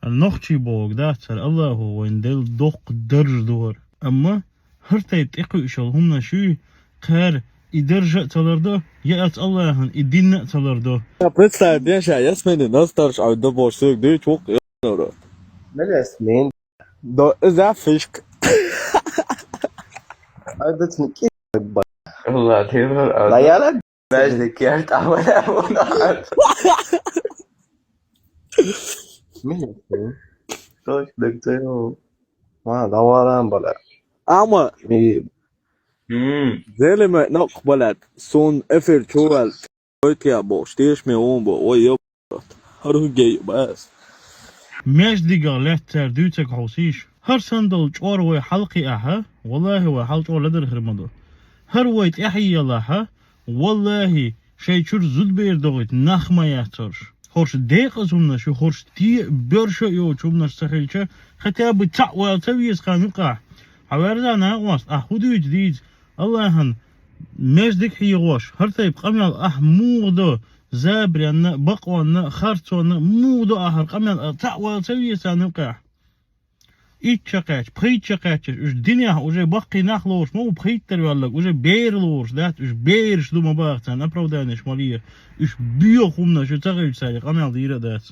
النقشي بوق دات سر الله هو وين دل دق درج دور أما هرتيت إقو إشالهم نشي قار إدرجة تلردو يأت الله هن إدين تلردو. Представь, Деша, я сменю на старш, а до boşluk değil çok iyi. Melesmin. Da özel fisk. هذا تنكي والله تيمر لا يا لا ماجدك يا تعمل Melesmin. توش دكتور ما دوران بلا Ama مي zelime nakbalat son efer çoğal. Öyle boş değiş mi on bu o yap. Harun gay bas. ماشدقة لاتر دوتك حوسيش هر سندل جور وي حلقي أها والله هو حلق ولا در هرمدو هر ويت إحي لها والله شي شور زود بير دوغيت نخما ياتر هورش ديق أزمنا شو هورش تي برشو يو شومنا استخيلشا خطيا بتعوى تبيز خانقا حواردانا واس أحودو جديد الله هن ماشدق حي غوش هر تيب قميال أحمودو زابريان بقوان خارتون مودو آخر قميان تعوى سويسا نبقى إيت شقاش بخيت شقاش إش دنيا وجه بقي نخلوش مو بخيت تريوالك وجه بيرلوش دات إش بيرش دو مباغتان أبرو دانش مالية إش بيو خومنا شو تغير سالي قميان ديرا دات